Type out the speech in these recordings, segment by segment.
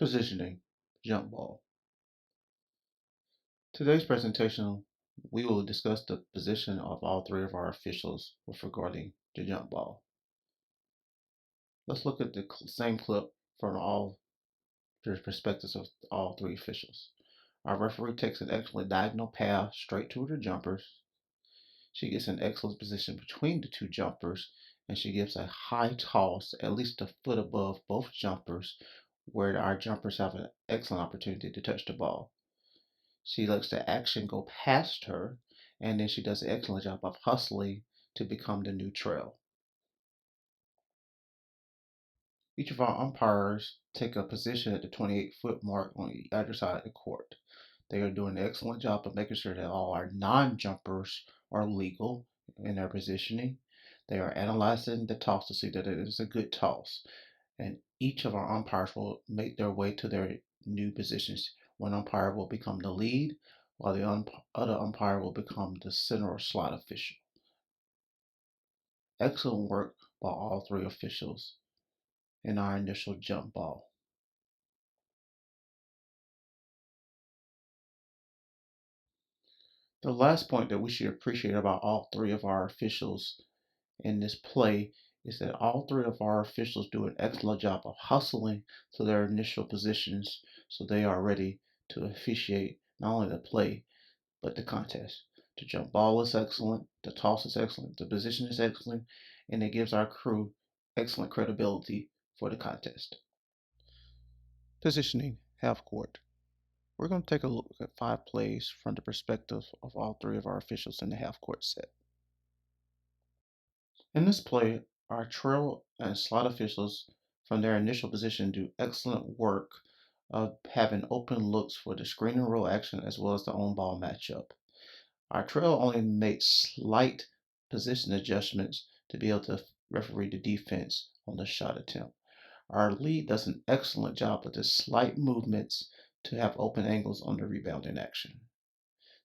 Positioning, jump ball. Today's presentation, we will discuss the position of all three of our officials with regarding the jump ball. Let's look at the same clip from all the perspectives of all three officials. Our referee takes an excellent diagonal path straight to the jumpers. She gets an excellent position between the two jumpers, and she gives a high toss, at least a foot above both jumpers, where our jumpers have an excellent opportunity to touch the ball. She lets the action go past her, and then she does an excellent job of hustling to become the new trail. Each of our umpires take a position at the 28-foot mark on either side of the court. They are doing an excellent job of making sure that all our non-jumpers are legal in their positioning. They are analyzing the toss to see that it is a good toss. And each of our umpires will make their way to their new positions. One umpire will become the lead, while the other umpire will become the center or slot official. Excellent work by all three officials in our initial jump ball. The last point that we should appreciate about all three of our officials in this play is that all three of our officials do an excellent job of hustling to their initial positions so they are ready to officiate not only the play but the contest. The jump ball is excellent, the toss is excellent, the position is excellent, and it gives our crew excellent credibility for the contest. Positioning, half court. We're going to take a look at 5 plays from the perspective of all three of our officials in the half court set. In this play, our trail and slot officials from their initial position do excellent work of having open looks for the screen and roll action as well as the on ball matchup. Our trail only makes slight position adjustments to be able to referee the defense on the shot attempt. Our lead does an excellent job with the slight movements to have open angles on the rebounding action.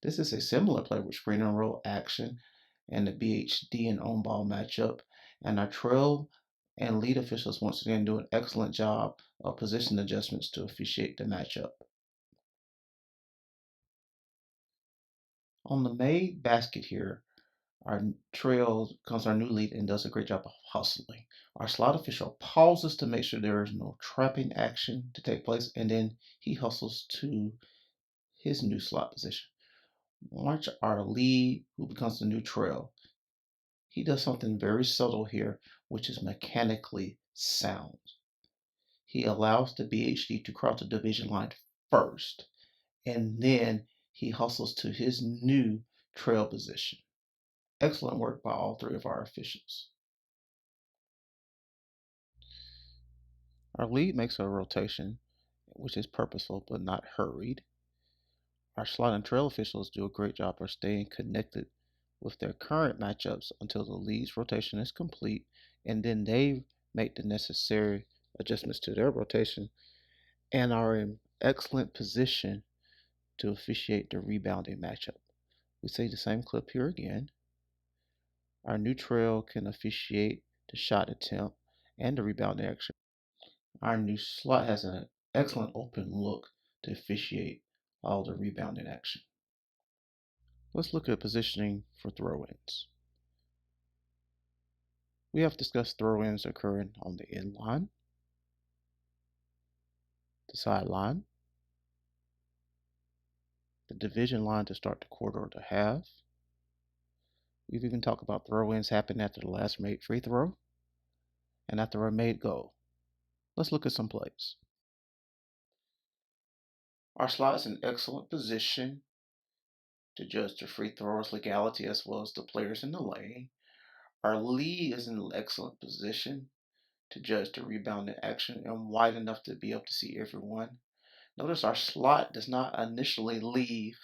This is a similar play with screen and roll action and the BHD and on ball matchup, and our trail and lead officials once again do an excellent job of position adjustments to officiate the matchup. On the made basket here, our trail comes our new lead and does a great job of hustling. Our slot official pauses to make sure there is no trapping action to take place, and then he hustles to his new slot position. Watch our lead, who becomes the new trail. He does something very subtle here, which is mechanically sound. He allows the BHD to cross the division line first, and then he hustles to his new trail position. Excellent work by all three of our officials. Our lead makes a rotation, which is purposeful but not hurried. Our slot and trail officials do a great job of staying connected with their current matchups until the lead's rotation is complete, and then they make the necessary adjustments to their rotation and are in excellent position to officiate the rebounding matchup. We see the same clip here again. Our new trail can officiate the shot attempt and the rebounding action. Our new slot has an excellent open look to officiate all the rebounding action. Let's look at positioning for throw-ins. We have discussed throw-ins occurring on the end line, the sideline, the division line to start the quarter or the half. We've even talked about throw-ins happening after the last made free throw and after a made goal. Let's look at some plays. Our slot is in excellent position to judge the free throwers' legality as well as the players in the lane. Our lead is in excellent position to judge the rebounding action and wide enough to be able to see everyone. Notice our slot does not initially leave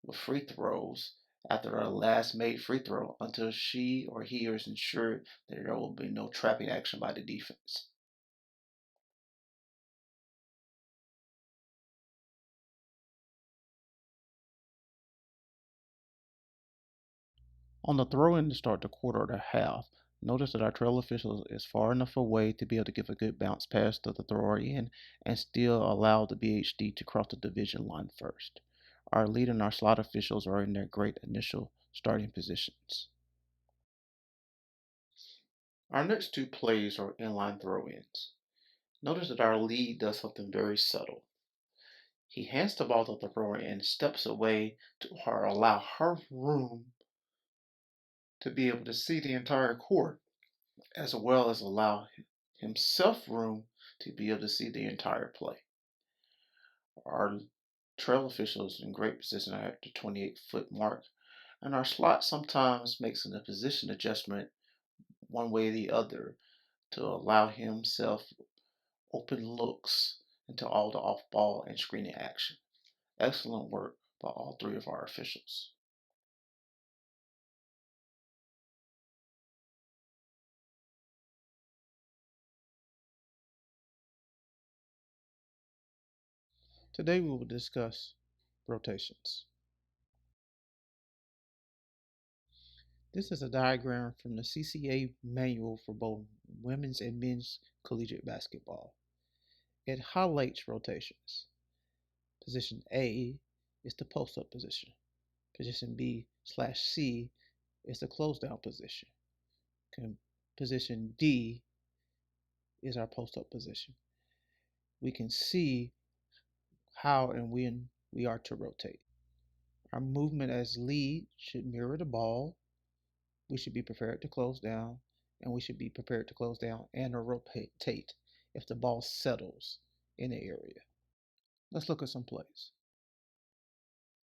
with free throws after our last made free throw until she or he is ensured that there will be no trapping action by the defense. On the throw in to start the quarter or the half, Notice that our trail official is far enough away to be able to give a good bounce pass to the thrower in and still allow the BHD to cross the division line first. Our lead and our slot officials are in their great initial starting positions. Our next two plays are inline throw-ins. Notice that our lead does something very subtle. He hands the ball to the thrower and steps away to her, allow her room to be able to see the entire court, as well as allow himself room to be able to see the entire play. Our trail official is in great position at the 28-foot mark, and our slot sometimes makes a position adjustment one way or the other to allow himself open looks into all the off ball and screening action. Excellent work by all three of our officials. Today we will discuss rotations. This is a diagram from the CCA manual for both women's and men's collegiate basketball. It highlights rotations. Position A is the post-up position. Position B/C is the close-down position. Position D is our post-up position. We can see how and when we are to rotate. Our movement as lead should mirror the ball. We should be prepared to close down, and we should be prepared to close down and or rotate if the ball settles in the area. Let's look at some plays.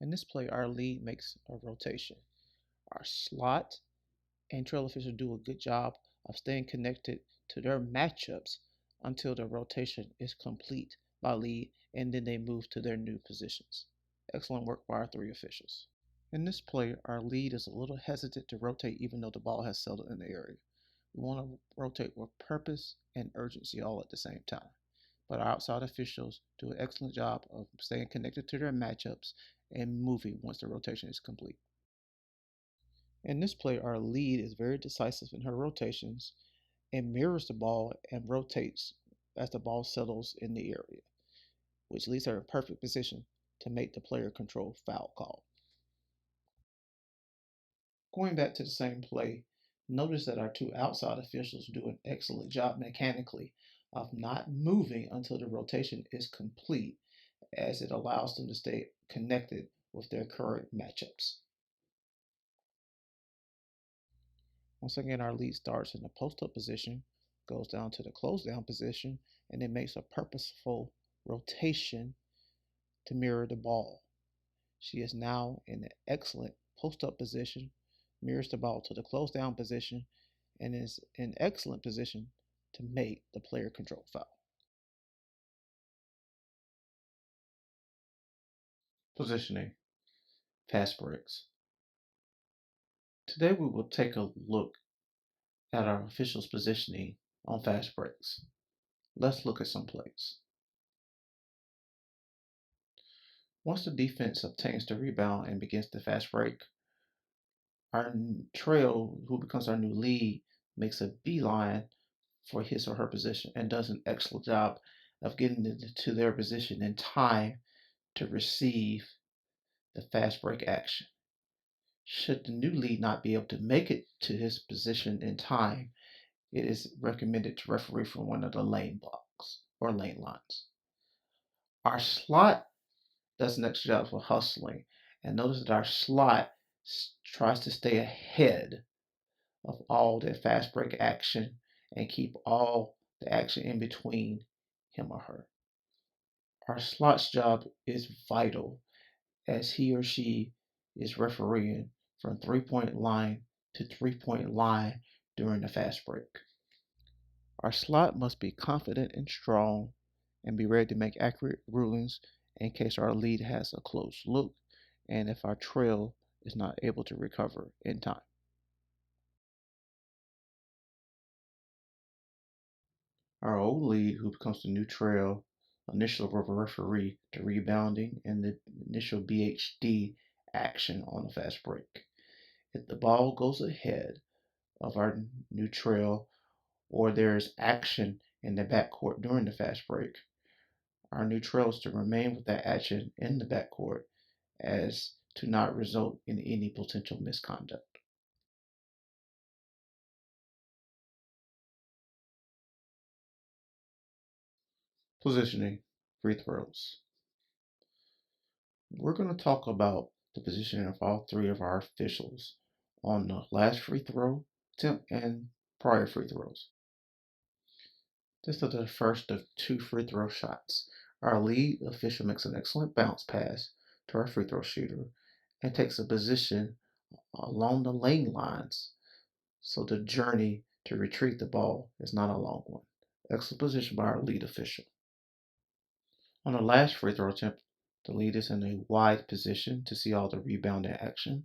In this play, our lead makes a rotation. Our slot and trail officials do a good job of staying connected to their matchups until the rotation is complete by lead, and then they move to their new positions. Excellent work by our three officials. In this play, our lead is a little hesitant to rotate even though the ball has settled in the area. We want to rotate with purpose and urgency all at the same time. But our outside officials do an excellent job of staying connected to their matchups and moving once the rotation is complete. In this play, our lead is very decisive in her rotations and mirrors the ball and rotates as the ball settles in the area, which leaves her in perfect position to make the player control foul call. Going back to the same play, notice that our two outside officials do an excellent job mechanically of not moving until the rotation is complete, as it allows them to stay connected with their current matchups. Once again, our lead starts in the post-up position, goes down to the close-down position, and then makes a purposeful rotation to mirror the ball. She is now in an excellent post-up position, mirrors the ball to the close-down position, and is in excellent position to make the player control foul. Positioning, fast breaks. Today we will take a look at our officials' positioning on fast breaks. Let's look at some plays. Once the defense obtains the rebound and begins the fast break, our trail, who becomes our new lead, makes a beeline for his or her position and does an excellent job of getting to their position in time to receive the fast break action. Should the new lead not be able to make it to his position in time, it is recommended to referee from one of the lane blocks or lane lines. Our slot does an extra job for hustling, and notice that our slot tries to stay ahead of all the fast break action and keep all the action in between him or her. Our slot's job is vital as he or she is refereeing from 3-point line to 3-point line during the fast break. Our slot must be confident and strong and be ready to make accurate rulings in case our lead has a close look and if our trail is not able to recover in time. Our old lead, who becomes the new trail, initial referee, the rebounding, and the initial BHD action on a fast break. If the ball goes ahead of our new trail or there's action in the backcourt during the fast break, our new trail is to remain with that action in the backcourt as to not result in any potential misconduct. Positioning free throws. We're going to talk about the positioning of all three of our officials on the last free throw attempt and prior free throws. This is the first of two free throw shots. Our lead official makes an excellent bounce pass to our free throw shooter and takes a position along the lane lines so the journey to retrieve the ball is not a long one. Excellent position by our lead official. On the last free throw attempt, the lead is in a wide position to see all the rebounding action.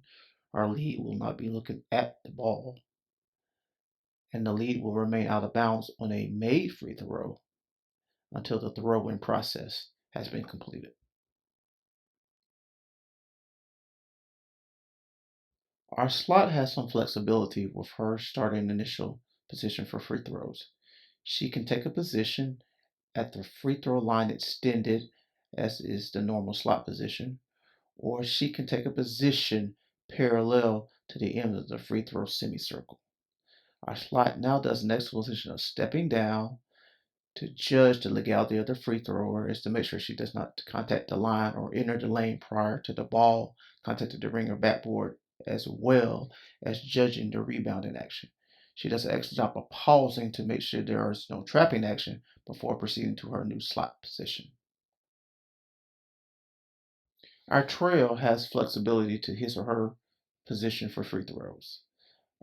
Our lead will not be looking at the ball, and the lead will remain out of bounds on a made free throw until the throw-in process has been completed. Our slot has some flexibility with her starting initial position for free throws. She can take a position at the free throw line extended, as is the normal slot position, or she can take a position parallel to the end of the free throw semicircle. Our slot now does an excellent position of stepping down to judge the legality of the free thrower is to make sure she does not contact the line or enter the lane prior to the ball contacting the ring or backboard, as well as judging the rebounding action. She does an excellent job of pausing to make sure there is no trapping action before proceeding to her new slot position. Our trail has flexibility to his or her position for free throws.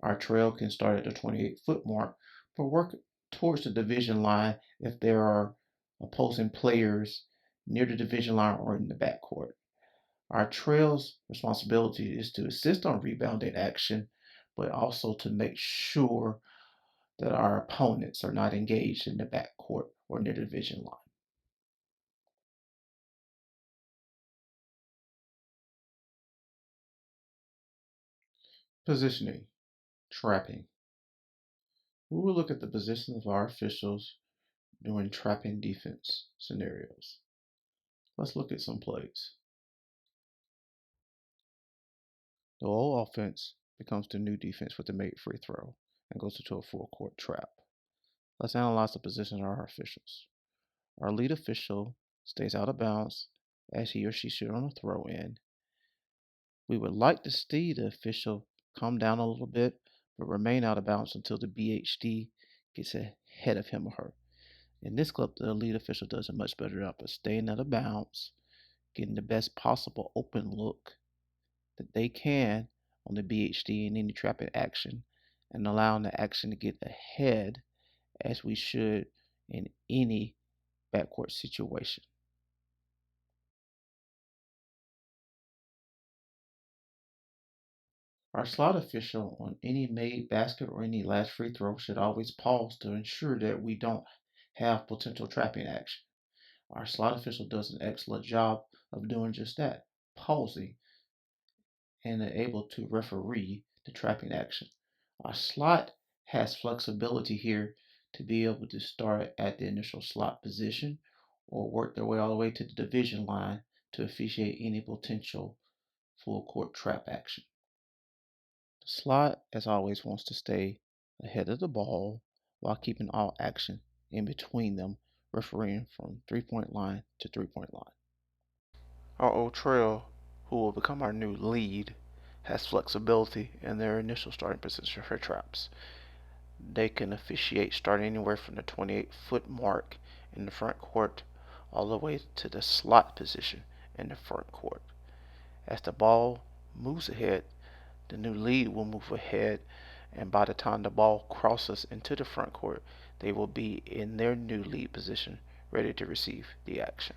Our trail can start at the 28-foot mark, but work towards the division line if there are opposing players near the division line or in the backcourt. Our trail's responsibility is to assist on rebounding action, but also to make sure that our opponents are not engaged in the backcourt or near the division line. Positioning, trapping. We will look at the positions of our officials during trapping defense scenarios. Let's look at some plays. The old offense becomes the new defense with the made free throw and goes into a full court trap. Let's analyze the position of our officials. Our lead official stays out of bounds as he or she should on a throw in. We would like to see the official come down a little bit, but remain out of bounds until the BHD gets ahead of him or her. In this clip, the lead official does a much better job of staying out of bounds, getting the best possible open look that they can on the BHD in any trapping action, and allowing the action to get ahead as we should in any backcourt situation. Our slot official on any made basket or any last free throw should always pause to ensure that we don't have potential trapping action. Our slot official does an excellent job of doing just that, pausing and able to referee the trapping action. Our slot has flexibility here to be able to start at the initial slot position or work their way all the way to the division line to officiate any potential full court trap action. The slot, as always, wants to stay ahead of the ball while keeping all action in between them, refereeing from 3-point line to 3-point line. Our old trail, who will become our new lead, has flexibility in their initial starting position for traps. They can officiate starting anywhere from the 28-foot mark in the front court all the way to the slot position in the front court. As the ball moves ahead, the new lead will move ahead, and by the time the ball crosses into the front court, they will be in their new lead position, ready to receive the action.